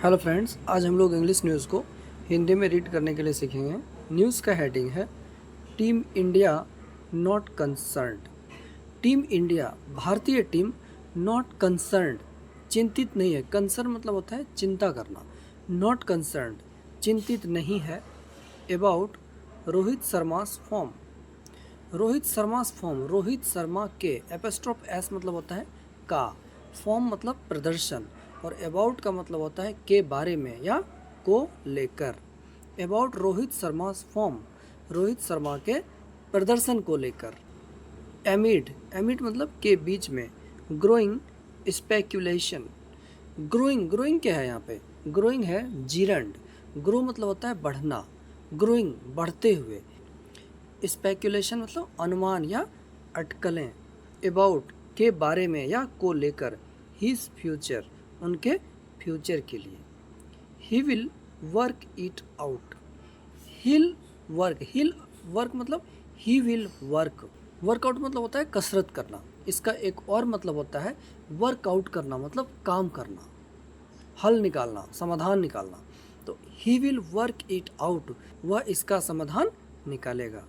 Hello friends, आज हम लोग इंग्लिश न्यूज़ को हिंदी में रीड करने के लिए सीखेंगे। न्यूज़ का हेडिंग है team India not concerned. Team India, भारतीय टीम, नॉट कंसर्न्ड, चिंतित नहीं है। कंसर्न मतलब होता है चिंता करना। नॉट कंसर्न्ड, चिंतित नहीं है। About Rohit Sharma's form. Rohit Sharma's form, Rohit Sharma के, एपोस्ट्रोफ एस मतलब होता है का, फॉर्म मतलब प्रदर्शन, और अबाउट का मतलब होता है के बारे में या को लेकर। अबाउट रोहित शर्मा फॉर्म, रोहित शर्मा के प्रदर्शन को लेकर। एमिड, एमिड मतलब के बीच में। ग्रोइंग स्पेक्यूलेशन, ग्रोइंग, ग्रोइंग क्या है यहाँ पे? ग्रोइंग है जीरंड। ग्रो मतलब होता है बढ़ना, ग्रोइंग बढ़ते हुए। स्पेक्यूलेशन मतलब अनुमान या अटकलें। अबाउट के बारे में या को लेकर। हिज फ्यूचर, उनके फ्यूचर के लिए। He will work it out. Hill work, hill work मतलब ही विल वर्क। वर्कआउट मतलब होता है कसरत करना। इसका एक और मतलब होता है वर्कआउट करना, मतलब काम करना, हल निकालना, समाधान निकालना। तो he will work it out, वह इसका समाधान निकालेगा।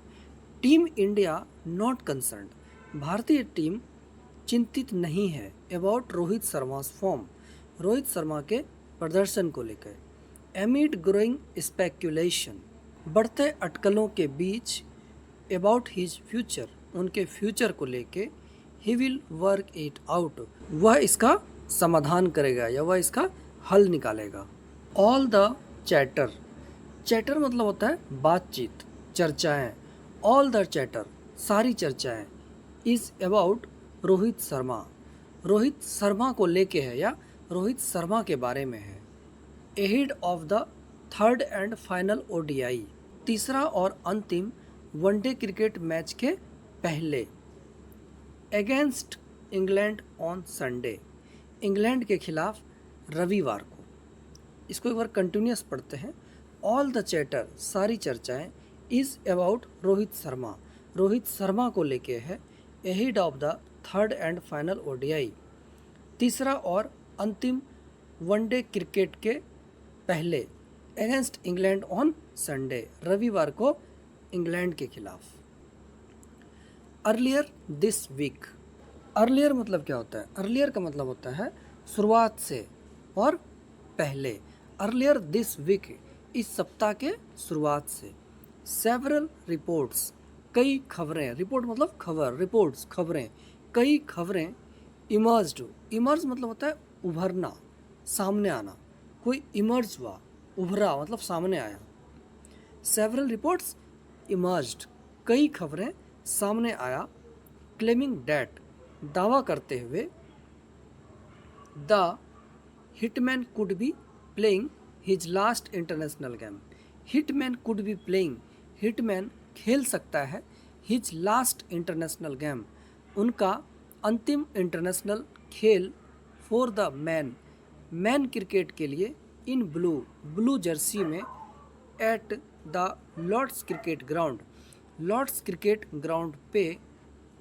टीम इंडिया नॉट कंसर्न्ड, भारतीय टीम चिंतित नहीं है। अबाउट रोहित शर्मा फॉर्म, रोहित शर्मा के प्रदर्शन को लेकर। एमिड ग्रोइंग स्पेक्यूलेशन, बढ़ते अटकलों के बीच। अबाउट हिज फ्यूचर, उनके फ्यूचर को लेके। He will work it out, वह इसका समाधान करेगा या वह इसका हल निकालेगा। ऑल द चैटर, चैटर मतलब होता है बातचीत, चर्चाएं। ऑल द चैटर, सारी चर्चाएं। इज अबाउट रोहित शर्मा, रोहित शर्मा को लेके है या रोहित शर्मा के बारे में है। Ahead of the third and final ODI, तीसरा और अंतिम वनडे क्रिकेट मैच के पहले। Against England on Sunday, England के खिलाफ रविवार को। इसको एक बार कंटिन्यूस पढ़ते हैं। ऑल द चैटर, सारी चर्चाएं। इज अबाउट रोहित शर्मा, रोहित शर्मा को लेके है। Ahead of the third and final ODI, तीसरा और अंतिम वनडे क्रिकेट के पहले। अगेंस्ट इंग्लैंड ऑन संडे, रविवार को इंग्लैंड के खिलाफ। अर्लियर दिस वीक, अर्लियर मतलब क्या होता है? अर्लियर का मतलब होता है शुरुआत से और पहले। अर्लियर दिस वीक, इस सप्ताह के शुरुआत से। सेवरल रिपोर्ट्स, कई खबरें। रिपोर्ट मतलब खबर, रिपोर्ट्स खबरें, कई खबरें। इमर्ज्ड, इमर्ज मतलब होता है उभरना, सामने आना। कोई इमर्ज हुआ, उभरा मतलब सामने आया। सेवरल रिपोर्ट्स इमर्ज्ड, कई खबरें सामने आया। क्लेमिंग डैट, दावा करते हुए। The hitman could be playing his last international game, hitman could be playing, hitman खेल सकता है। हिज लास्ट इंटरनेशनल गेम, उनका अंतिम इंटरनेशनल खेल। For the man, man cricket के लिए। इन ब्लू, ब्लू जर्सी में। At the Lord's cricket ground, Lord's cricket ground पे।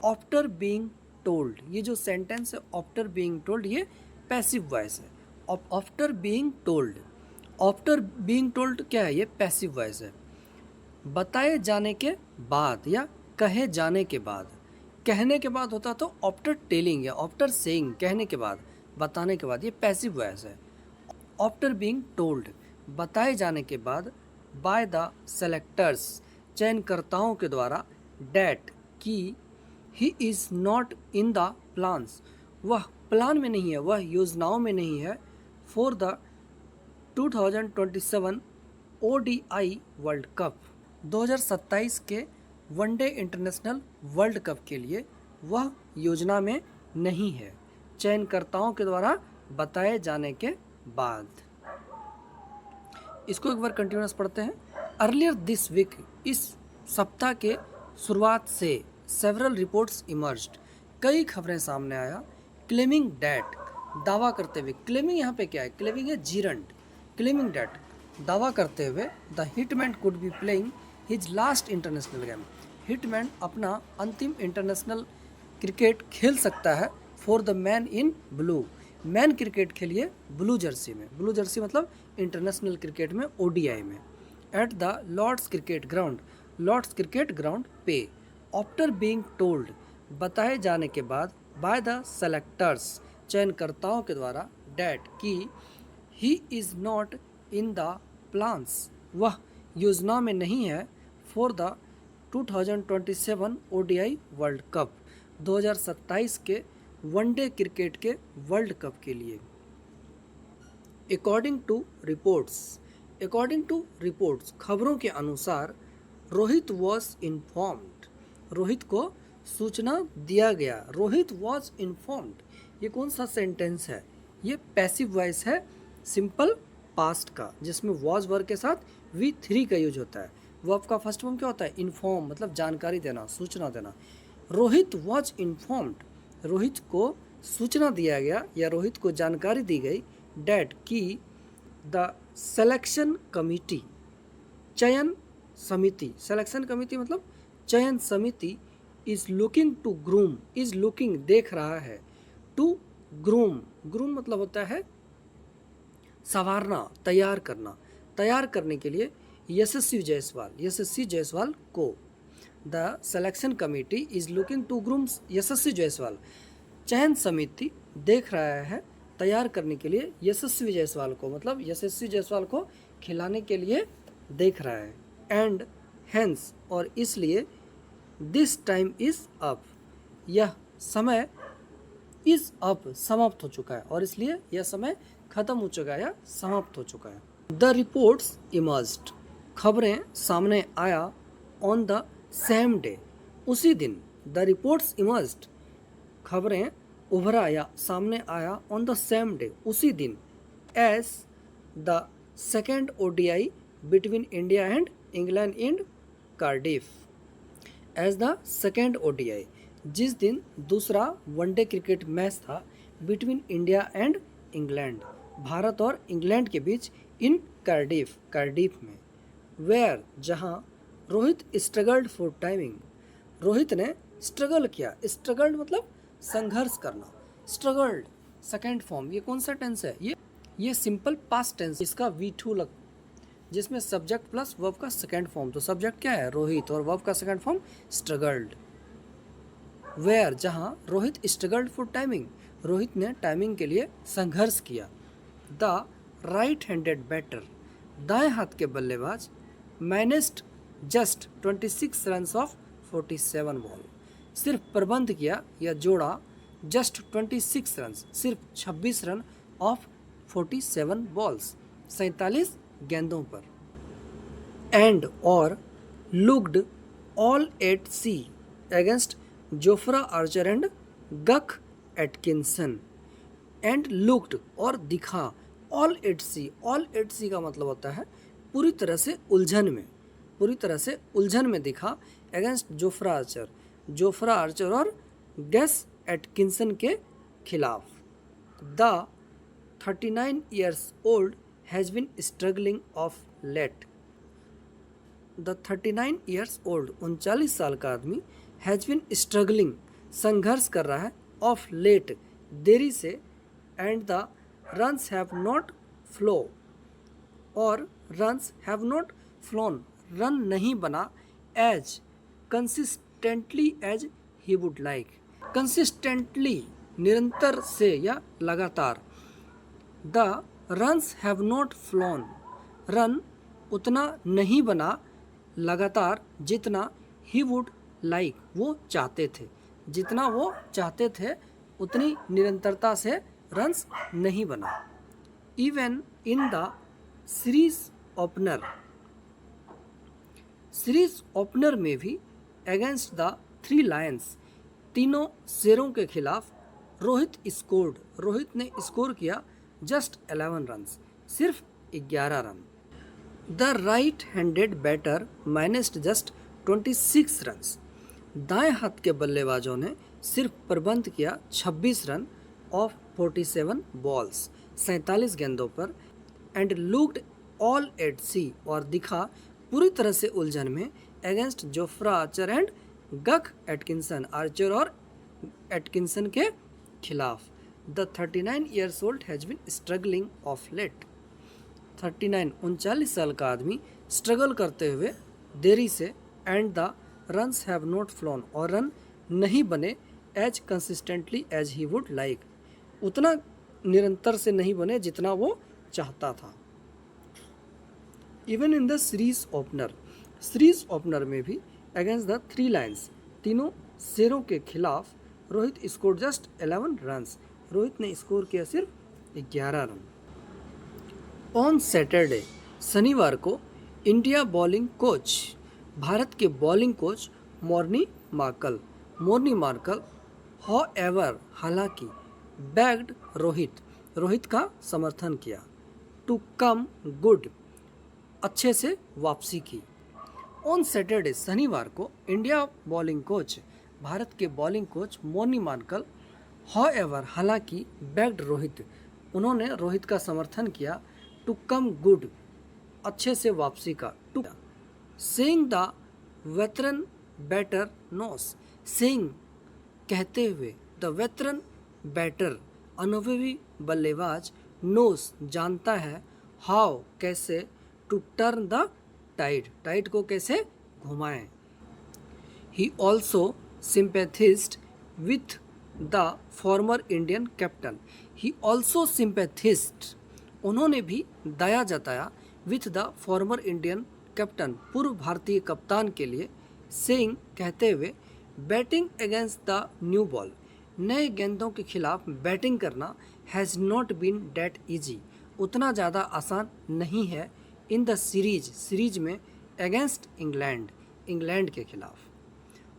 आफ्टर बीइंग टोल्ड, ये जो सेंटेंस है आफ्टर बीइंग टोल्ड, ये पैसिव वॉइस है। After being told, after being told क्या है? ये पैसिव वॉइस है। बताए जाने के बाद या कहे जाने के बाद। कहने के बाद होता तो आफ्टर टेलिंग या आफ्टर सेइंग, कहने के बाद, बताने के बाद, ये पैसिव वॉइस है। आफ्टर बीइंग टोल्ड, बताए जाने के बाद। बाय द सेलेक्टर्स, चयनकर्ताओं के द्वारा। डैट, की। He is not in the plans, वह प्लान में नहीं है, वह योजनाओं में नहीं है। For the 2027 ODI world cup, 2027 के वनडे इंटरनेशनल वर्ल्ड कप के लिए वह योजना में नहीं है। चयनकर्ताओं के द्वारा बताए जाने के बाद। इसको एक बार कंटिन्यूस पढ़ते हैं। अर्लियर दिस वीक, इस सप्ताह के शुरुआत से। सेवरल रिपोर्ट्स इमर्ज्ड, कई खबरें सामने आया। क्लेमिंग डैट, दावा करते हुए। क्लेमिंग यहाँ पे क्या है? क्लेमिंग है जीरंड। क्लेमिंग डैट, दावा करते हुए। The hitman could be playing his last international game, hitman अपना अंतिम इंटरनेशनल क्रिकेट खेल सकता है। For the man in blue, man cricket खेलिए ब्लू जर्सी में, ब्लू जर्सी मतलब इंटरनेशनल क्रिकेट में, ओडीआई में, at the Lord's cricket ground, Lord's cricket ground पे, आफ्टर बीइंग टोल्ड, बताए जाने के बाद, बाय द सेलेक्टर्स, चयनकर्ताओं के द्वारा, डैट कि he is not in the plans, वह योजना में नहीं है, for the 2027 ODI world cup, 2027 के वनडे क्रिकेट के वर्ल्ड कप के लिए। अकॉर्डिंग टू रिपोर्ट्स, खबरों के अनुसार, रोहित वॉज इन्फॉर्म्ड, रोहित को सूचना दिया गया, रोहित वॉज इन्फॉर्म्ड, ये कौन सा सेंटेंस है? ये पैसिव वॉइस है सिंपल पास्ट का, जिसमें वॉज वर्ब के साथ V3 का यूज होता है। वर्ब का फर्स्ट फॉर्म क्या होता है? इन्फॉर्म, मतलब जानकारी देना, सूचना देना। रोहित वॉज इन्फॉर्म्ड, रोहित को सूचना दिया गया या रोहित को जानकारी दी गई, डैट कि द सिलेक्शन कमिटी, चयन समिति, सिलेक्शन कमिटी मतलब चयन समिति, is looking to groom, is looking देख रहा है, टू ग्रूम, ग्रूम मतलब होता है संवारना, तैयार करना, तैयार करने के लिए यशस्वी जायसवाल को, the selection committee is looking to groom Yashasvi Jaiswal, चयन समिति देख रहा है तैयार करने के लिए यशस्वी जायसवाल को, मतलब यशस्वी जायसवाल को खिलाने के लिए देख रहा है, एंड हेंस और इसलिए, दिस टाइम इज अप, यह समय इज अप समाप्त हो चुका है, और इसलिए यह समय खत्म हो चुका है या समाप्त हो चुका है। द रिपोर्ट्स इमर्ज्ड, खबरें सामने आया, ऑन द सेम डे, उसी दिन, द रिपोर्ट्स इमर्ज्ड, खबरें उभरा या सामने आया, ऑन द सेम डे, उसी दिन, as the second ODI between India and England in Cardiff, as the second ODI, जिस दिन दूसरा वनडे क्रिकेट मैच था, बिटवीन इंडिया एंड इंग्लैंड, भारत और इंग्लैंड के बीच, इन कार्डिफ में, वेयर जहां, Rohit struggled for timing, Rohit ने स्ट्रगल किया, स्ट्रगल्ड मतलब संघर्ष करना, स्ट्रगल्ड सेकेंड फॉर्म, ये कौन सा टेंस है? ये सिंपल पास्ट टेंस, इसका V2 लग, जिसमें सब्जेक्ट प्लस वर्ब का सेकेंड फॉर्म, तो सब्जेक्ट क्या है? रोहित, और वर्ब का सेकेंड फॉर्म स्ट्रगल्ड। वेयर जहां, Rohit struggled for timing, Rohit ने टाइमिंग के लिए संघर्ष किया। द राइट हैंडेड बैटर, दाएं हाथ के बल्लेबाज, managed just 26 run of 47 ball, सिर्फ प्रबंध किया या जोड़ा, जस्ट 26 रन, सिर्फ 26 रन ऑफ 47 बॉल्स, 47 गेंदों पर, एंड और looked all at sea against Jofra Archer and Gus Atkinson, and looked और दिखा, ऑल एट सी का मतलब होता है पूरी तरह से उलझन में, पूरी तरह से उलझन में दिखा, अगेंस्ट जोफ्रा आर्चर और गैस एटकिंसन के खिलाफ। The 39 years old has been struggling of late, the 39 years old 39 साल का आदमी, हैज़ बिन स्ट्रगलिंग संघर्ष कर रहा है, ऑफ लेट देरी से, and the runs have not flow, और runs have not flown run नहीं बना, as consistently as he would like, consistently निरंतर से या लगातार, the runs have not flown, run उतना नहीं बना लगातार जितना ही वुड लाइक वो चाहते थे, जितना वो चाहते थे उतनी निरंतरता से रन्स नहीं बना। Even in the series opener में भी, अगेंस्ट द 3 लायंस, तीनों शेरों के खिलाफ, रोहित ने स्कोर किया जस्ट 11 रन, सिर्फ 11 run. The right handed batter managed just 26 run, दाएं हाथ के बल्लेबाजों ने सिर्फ प्रबंध किया 26 रन ऑफ 47 बॉल्स, 47 गेंदों पर, and looked all at sea और दिखा पूरी तरह से उलझन में, against Jofra Archer and Gus Atkinson, Archer और एटकिंसन के खिलाफ। The 39 years old has been struggling of late. 39 साल का आदमी स्ट्रगल करते हुए देरी से, and the runs have not flown, और रन नहीं बने, as consistently as he would like, उतना निरंतर से नहीं बने जितना वो चाहता था। Even in the series opener में भी अगेंस्ट द 3 लायंस, तीनों शेरों के खिलाफ Rohit score just 11 runs, Rohit ने स्कोर किया सिर्फ 11 रन। ऑन सैटरडे, शनिवार को, इंडिया बॉलिंग कोच, भारत के bowling coach Morne Morkel however, हालांकि, बैग्ड रोहित का समर्थन किया, टू कम गुड, अच्छे से वापसी की। ऑन सैटरडे, शनिवार को, इंडिया बॉलिंग कोच, भारत के bowling coach Morne Morkel however, हालांकि, बैग्ड रोहित, उन्होंने रोहित का समर्थन किया, टू कम गुड, अच्छे से वापसी का, to saying the veteran batter knows, saying कहते हुए, द वेटरन बैटर अनुभवी बल्लेबाज, नोस जानता है, हाउ कैसे, टू टर्न द टाइड को कैसे घुमाएं। He also sympathised with the former Indian captain, he also sympathised, उन्होंने भी दया जताया, with the former Indian captain, पूर्व भारतीय कप्तान के लिए, सेइंग कहते हुए, batting against the new ball, नए गेंदों के खिलाफ बैटिंग करना, has not been that easy, उतना ज़्यादा आसान नहीं है, इन द सीरीज में, अगेंस्ट इंग्लैंड के खिलाफ।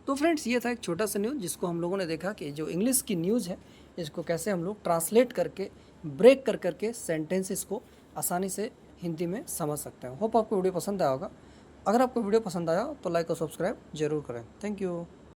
तो फ्रेंड्स, ये था एक छोटा सा न्यूज़ जिसको हम लोगों ने देखा कि जो इंग्लिश की न्यूज़ है इसको कैसे हम लोग ट्रांसलेट करके, ब्रेक कर करके सेंटेंसेस को आसानी से हिंदी में समझ सकते हैं। होप आपको वीडियो पसंद आया होगा। अगर आपको वीडियो पसंद आया तो लाइक और सब्सक्राइब जरूर करें। Thank you.